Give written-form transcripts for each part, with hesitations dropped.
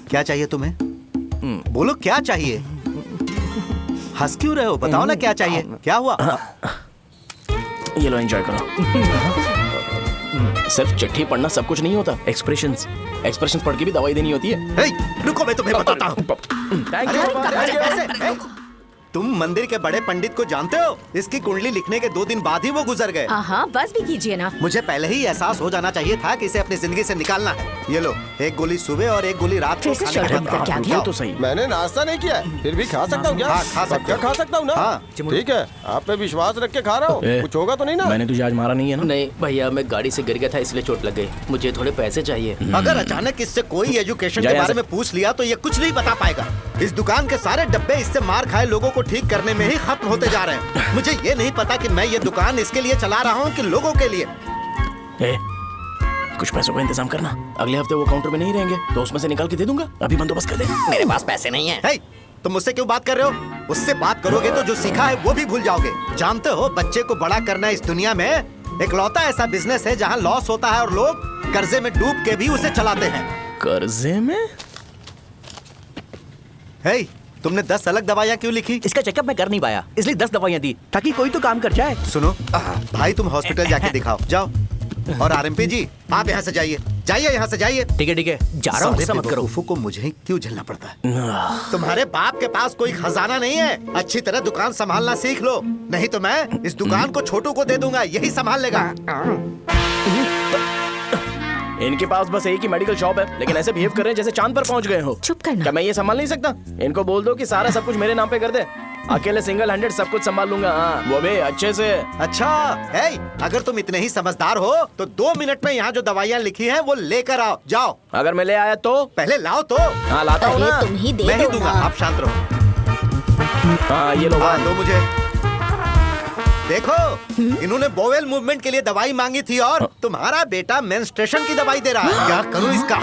क्या चाहिए तुम्हें? बोलो क्या चाहिए? हंस क्यों रहे हो? बताओ ना क्या चाहिए? क्या हुआ? ये लो एंजॉय करो। सिर्फ चिट्ठी पढ़ना सब कुछ नहीं होता। एक्सप्रेशंस पढ़ के भी दवाई देनी होती है। हे, रुको मैं तुम्हें बताता हूँ। तुम मंदिर के बड़े पंडित को जानते हो? इसकी कुंडली लिखने के 2 दिन बाद ही वो गुजर गए। हाँ, बस भी कीजिए ना। मुझे पहले ही एहसास हो जाना चाहिए था कि इसे अपनी जिंदगी से निकालना है। ये लो, एक गोली सुबह और एक गोली रात को फिर से खाने के शॉर्ट बाद क्या खाओ। गया? तो सही। मैंने नाश्ता नहीं किया है, फिर भी खा सकता हूँ क्या? हाँ, खा सकते हो। खा सकता हूँ ना? हाँ। ठीक है, आप पे विश्वास रख के खा रहा हूँ। कुछ होगा तो नहीं ना? मैंने तुझे आज मारा नहीं है ना? नहीं भैया, मैं गाड़ी से गिर गया था इसलिए चोट लग गई। मुझे थोड़े पैसे चाहिए। अगर अचानक इससे कोई एजुकेशन जा के यहाँ बारे से। में पूछ लिया तो ये कुछ नहीं बता पाएगा। इस दुकान के सारे डब्बे इससे मार खाए लोगों को ठीक करने में ही खत्म होते जा रहे हैं। मुझे ये नहीं पता कि मैं ये दुकान इसके लिए चला रहा हूँ कि लोगों के लिए। कुछ पैसों का इंतजाम करना। अगले हफ्ते वो काउंटर में नहीं रहेंगे तो उसमें से निकाल के दे दूंगा। अभी बंदोबस्त कर दे। मेरे पास पैसे नहीं है। हे, तुम मुझसे क्यों बात कर रहे हो? उससे बात करोगे तो जो सीखा है वो भी भूल जाओगे। जानते हो, बच्चे को बड़ा करना इस दुनिया में इकलौता ऐसा बिजनेस है जहाँ लॉस होता है और लोग कर्जे में डूब के भी उसे चलाते हैं। कर्जे में? हे, तुमने 10 अलग दवाइयाँ क्यों लिखी? इसका चेकअप मैं कर नहीं पाया, इसलिए 10 दवाइयाँ दी ताकि कोई तो काम कर जाए। सुनो भाई, तुम हॉस्पिटल जाके दिखाओ, जाओ। और आरएमपी जी, आप यहाँ से जाइए, जाइए यहाँ से जाइए। ठीक है जा रहा हूँ, गुस्सा मत करो। बेवकूफों को मुझे ही क्यों झेलना पड़ता है? तुम्हारे बाप के पास कोई खजाना नहीं है। अच्छी तरह दुकान संभालना सीख लो, नहीं तो मैं इस दुकान को छोटू को दे दूंगा, यही संभाल लेगा। इनके पास बस एक ही मेडिकल शॉप है, लेकिन ऐसे बिहेव कर रहे हैं जैसे चांद पर पहुंच गए हो। चुप करना। क्या मैं ये संभाल नहीं सकता? इनको बोल दो कि सारा सब कुछ मेरे नाम पे कर दे। अकेले सिंगल हैंडेड सब कुछ संभाल लूंगा। हाँ, वो भी अच्छे से। अच्छा, हे, अगर तुम इतने ही समझदार हो तो 2 मिनट में यहाँ जो दवाइयाँ लिखी हैं वो लेकर आओ, जाओ। अगर मैं ले आया तो? पहले लाओ तो। हाँ, लाता हूँ अरे ना। तुम ही दे मैं ही दो दूंगा, ना। आप शांत रहो। हाँ, ये लो। हाँ, दो मुझे। देखो, इन्होंने बोवेल मूवमेंट के लिए दवाई मांगी थी और तुम्हारा बेटा मेंस्ट्रुएशन की दवाई दे रहा है। क्या करूं इसका?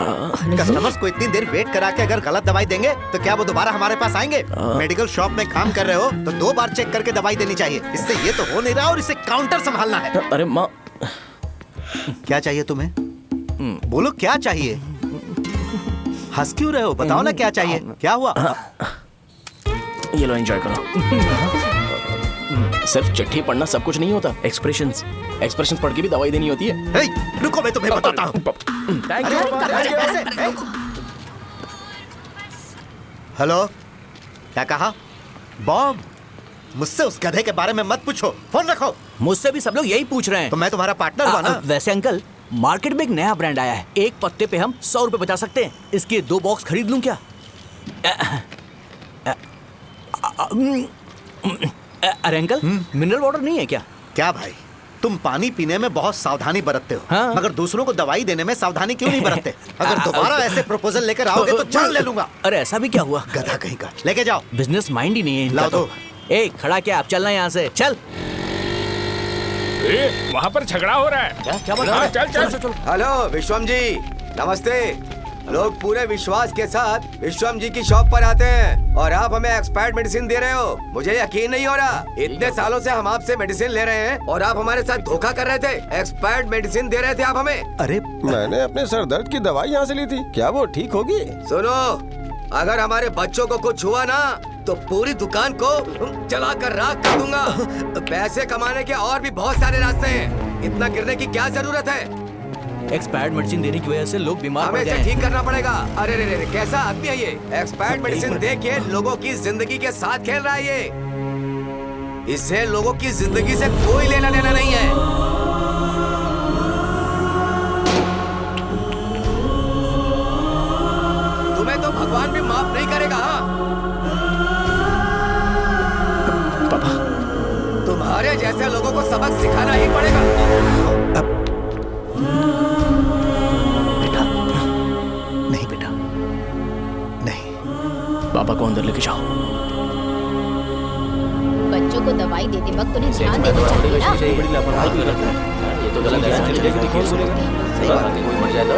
कस्टमर्स को इतनी देर वेट करा के अगर गलत दवाई देंगे तो क्या वो दोबारा हमारे पास आएंगे? मेडिकल शॉप में काम कर रहे हो तो 2 बार चेक करके दवाई देनी चाहिए। इससे ये तो हो नहीं रहा और इसे काउंटर संभालना है। अरे माँ, क्या चाहिए तुम्हें? बोलो क्या चाहिए? हंस क्यों रहे हो? बताओ ना क्या चाहिए? क्या हुआ? ये लो एंजॉय करो। सिर्फ चिट्ठी पढ़ना सब कुछ नहीं होता। एक्सप्रेशंस पढ़ के भी दवाई देनी होती है। हे, रुको मैं तुम्हें बताता हूँ। हेलो, क्या कहा? बॉम्ब? मुझसे उस गधे के बारे में मत पूछो, फोन रखो। मुझसे भी सब लोग यही पूछ रहे हैं। तो मैं तुम्हारा पार्टनर हुआ ना? वैसे अंकल, मार्केट में एक नया ब्रांड आया है, एक पत्ते पे हम 100 रुपए बचा सकते हैं। इसके 2 बॉक्स खरीद लूं क्या? अरे अंकल, मिनरल वाटर नहीं है क्या? क्या भाई, तुम पानी पीने में बहुत सावधानी बरतते हो, हाँ। मगर दूसरों को दवाई देने में सावधानी क्यों नहीं बरतते? अगर दोबारा ऐसे प्रपोजल लेकर आओगे तो जान ले लूंगा। अरे ऐसा भी क्या हुआ? गधा कहीं का, लेके जाओ। बिजनेस माइंड ही नहीं है इनका लाओ तो। दो। ए, खड़ा क्या? आप चलना यहाँ से, चल। वहाँ पर झगड़ा हो रहा है। क्या बात? हाँ, चल चल। हेलो विश्वम जी, नमस्ते। लोग पूरे विश्वास के साथ विश्वम जी की शॉप पर आते हैं और आप हमें एक्सपायर्ड मेडिसिन दे रहे हो। मुझे यकीन नहीं हो रहा। इतने सालों से हम आपसे मेडिसिन ले रहे हैं और आप हमारे साथ धोखा कर रहे थे। एक्सपायर्ड मेडिसिन दे रहे थे आप हमें। अरे मैंने अपने सर दर्द की दवाई यहाँ से ली थी, क्या वो ठीक होगी? सुनो, अगर हमारे बच्चों को कुछ हुआ ना तो पूरी दुकान को जला कर राख कर दूंगा। पैसे कमाने के और भी बहुत सारे रास्ते हैं, इतना गिरने की क्या जरूरत है? एक्सपायर्ड मेडिसिन देने की वजह से लोग बीमार पड़ हमें गए इसे हैं। ठीक करना पड़ेगा। अरे रे रे, कैसा आदमी है ये? एक्सपायर्ड मेडिसिन दे के लोगों की जिंदगी के साथ खेल रहा है ये। इससे लोगों की जिंदगी से कोई लेना देना नहीं है। तुम्हें तो भगवान भी माफ नहीं करेगा। हाँ, तुम्हारे जैसे लोगों को सबक सिखाना ही पड़ेगा। नहीं बेटा, नहीं। पापा को अंदर लेके जाओ। बच्चों को दवाई देते वक्त उन्हें ध्यान देना चाहिए ना। बड़ी लापरवाही गलत है। ये तो गलत है। कौन सुनेगा? सही बात है, कोई मर जाए तो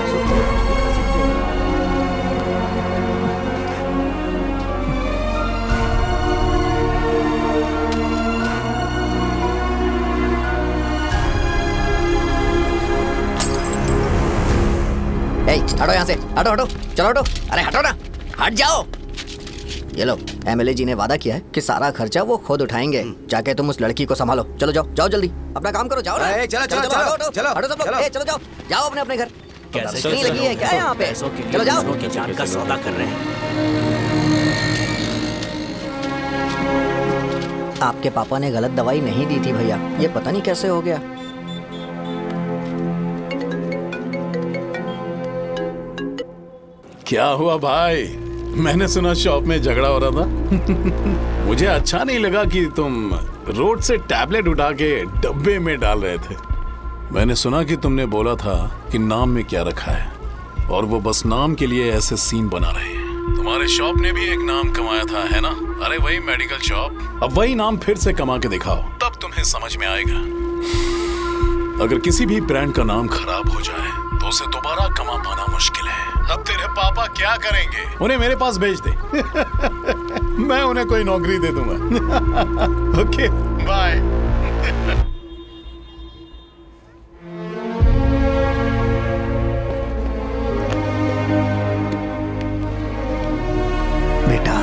हटो यहाँ से, हटो हटो, चलो हटो, अरे हटो ना, हट जाओ। ये लो, एमएलए जी ने वादा किया है कि सारा खर्चा वो खुद उठाएंगे। जाके तुम उस लड़की को संभालो। चलो जाओ, जाओ जल्दी, अपना काम करो, जाओ ना। चलो, हटो, चलो, हटो, चलो, हटो सब लोग, चलो जाओ, जाओ अपने अपने घर। कैसे नहीं लगी है क्या यहाँ पे? चलो जाओ। की जान का सौदा कर रहे हैं। आपके पापा ने गलत दवाई नहीं दी थी भैया, ये पता नहीं कैसे हो गया। क्या हुआ भाई? मैंने सुना शॉप में झगड़ा हो रहा था। मुझे अच्छा नहीं लगा कि तुम रोड से टैबलेट उठा के डब्बे में डाल रहे थे। मैंने सुना कि तुमने बोला था कि नाम में क्या रखा है, और वो बस नाम के लिए ऐसे सीन बना रहे हैं। तुम्हारे शॉप ने भी एक नाम कमाया था, है ना? अरे वही मेडिकल शॉप। अब वही नाम फिर से कमा के दिखाओ, तब तुम्हें समझ में आएगा। अगर किसी भी ब्रांड का नाम खराब हो जाए तो उसे दोबारा कमा पाना मुश्किल है। अब तेरे पापा क्या करेंगे? उन्हें मेरे पास भेज दे। मैं उन्हें कोई नौकरी दे दूंगा। Okay, bye. बेटा,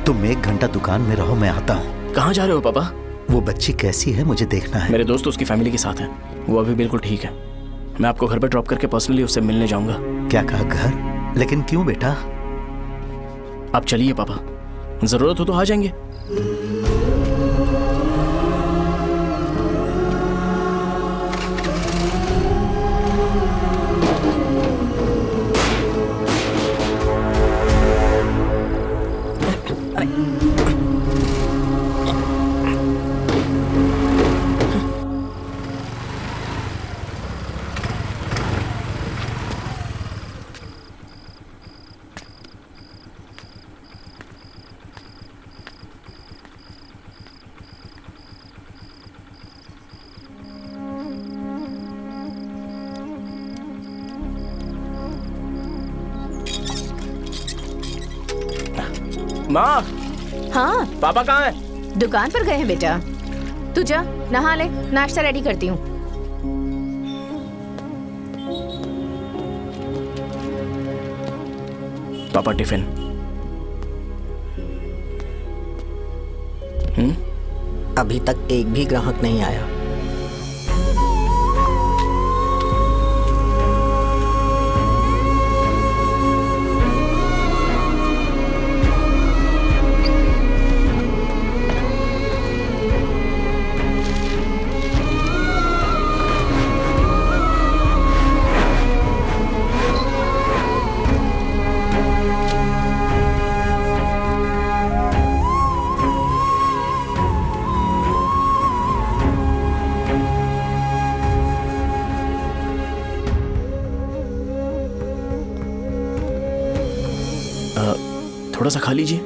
तुम 1 घंटा दुकान में रहो, मैं आता हूँ। कहाँ जा रहे हो पापा? वो बच्ची कैसी है मुझे देखना है। मेरे दोस्त उसकी फैमिली के साथ हैं, वो अभी बिल्कुल ठीक है। मैं आपको घर पे ड्रॉप करके पर्सनली उससे मिलने जाऊंगा। क्या कहा, घर? लेकिन क्यों बेटा? आप चलिए पापा, जरूरत हो तो आ जाएंगे। माँ, हाँ, पापा कहाँ हैं? दुकान पर गए हैं बेटा। तू जा, नहा ले, नाश्ता रेडी करती हूँ। पापा टिफिन। अभी तक एक भी ग्राहक नहीं आया। थोड़ा सा खा लीजिए।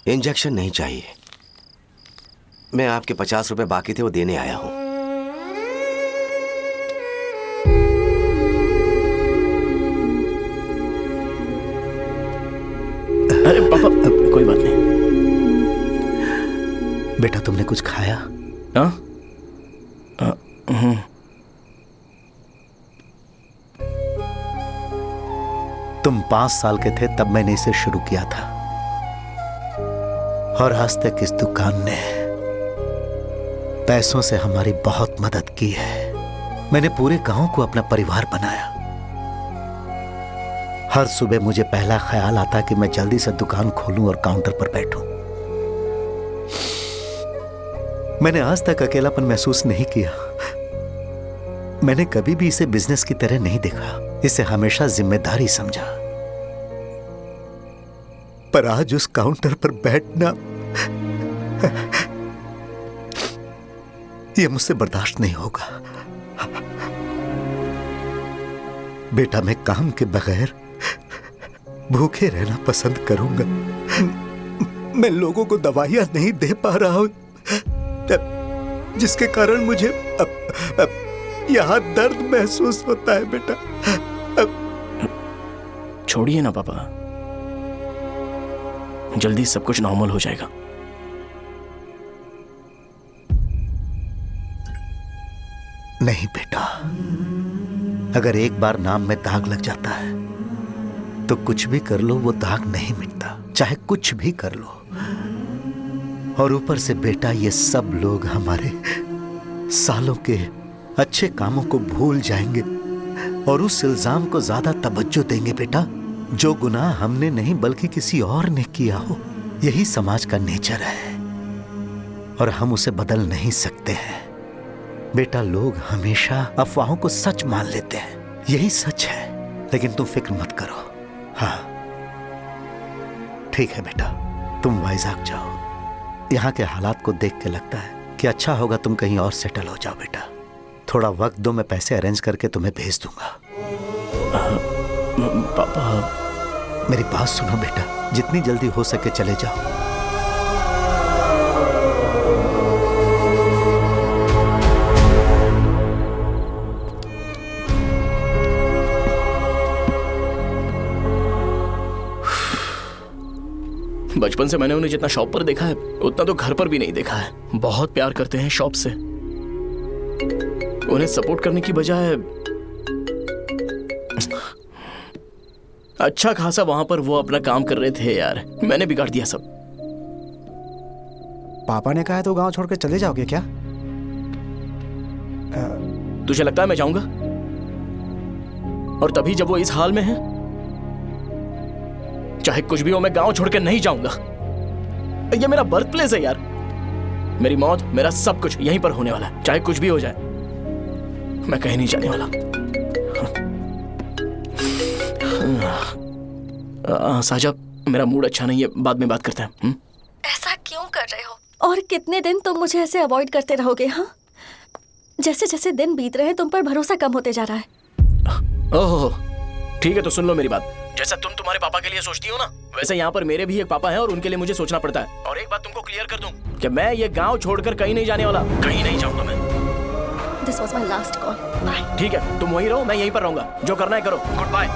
इंजेक्शन नहीं चाहिए। मैं आपके 50 रुपए बाकी थे, वो देने आया हूं। अरे पापा, कोई बात नहीं। बेटा, तुमने कुछ खाया? हाँ? तुम 5 साल के थे तब मैंने इसे शुरू किया था, और आज तक इस दुकान ने पैसों से हमारी बहुत मदद की है। मैंने पूरे गांव को अपना परिवार बनाया। हर सुबह मुझे पहला ख्याल आता कि मैं जल्दी से दुकान खोलूं और काउंटर पर बैठूं। मैंने आज तक अकेलापन महसूस नहीं किया। मैंने कभी भी इसे बिजनेस की तरह नहीं देखा, इसे हमेशा जिम्मेदारी समझा। पर आज उस काउंटर पर बैठना यह मुझसे बर्दाश्त नहीं होगा। बेटा, मैं काम के बगैर भूखे रहना पसंद करूंगा। मैं लोगों को दवाइयां नहीं दे पा रहा हूं, जिसके कारण मुझे यहाँ दर्द महसूस होता है बेटा। छोड़िए ना पापा, जल्दी सब कुछ नॉर्मल हो जाएगा। नहीं बेटा, अगर एक बार नाम में दाग लग जाता है तो कुछ भी कर लो वो दाग नहीं मिटता, चाहे कुछ भी कर लो। और ऊपर से बेटा ये सब लोग हमारे सालों के अच्छे कामों को भूल जाएंगे और उस इल्जाम को ज्यादा तवज्जो देंगे बेटा जो गुनाह हमने नहीं बल्कि किसी और ने किया हो। यही समाज का नेचर है और हम उसे बदल नहीं सकते हैं बेटा। लोग हमेशा अफवाहों को सच मान लेते हैं, यही सच है। लेकिन तुम फिक्र मत करो। हाँ ठीक है बेटा, तुम वाइजाग जाओ। यहाँ के हालात को देख के लगता है कि अच्छा होगा तुम कहीं और सेटल हो जाओ बेटा। थोड़ा वक्त दो, मैं पैसे अरेंज करके तुम्हें भेज दूंगा। पापा मेरी बात सुनो बेटा, जितनी जल्दी हो सके चले जाओ। बचपन से मैंने उन्हें जितना शॉप पर देखा है उतना तो घर पर भी नहीं देखा है। बहुत प्यार करते हैं शॉप से। उन्हें सपोर्ट करने की बजाय अच्छा खासा वहां पर वो अपना काम कर रहे थे यार। मैंने बिगाड़ दिया सब। पापा ने कहा है तो गांव छोड़ के चले जाओगे क्या? तुझे लगता है मैं जाऊंगा? और तभी जब वो इस हाल में है, चाहे कुछ भी हो मैं गांव छोड़ के नहीं जाऊंगा। ये मेरा बर्थ प्लेस है यार। मेरी मौत, मेरा सब कुछ यहीं पर होने वाला है। चाहे कुछ भी हो जाए मैं कहीं नहीं जाने वाला। साहब मेरा मूड अच्छा नहीं है, बाद में बात करते हैं। ऐसा क्यों कर रहे हो? और कितने दिन तुम मुझे ऐसे अवॉइड करते रहोगे? हाँ, जैसे जैसे दिन बीत रहे हैं तुम पर भरोसा कम होते जा रहा है। ओह ठीक है, तो सुन लो मेरी बात। जैसा तुम तुम्हारे पापा के लिए सोचती हो ना, वैसे यहाँ पर मेरे भी एक पापा हैं और उनके लिए मुझे सोचना पड़ता है। और एक बात तुमको क्लियर कर दूं कि मैं ये गांव छोड़कर कहीं नहीं जाने वाला, कहीं नहीं जाऊंगा मैं। This was my last call. Bye. ठीक है, तुम वहीं रहो, मैं यहीं पर रहूंगा। जो करना है करो। Good bye.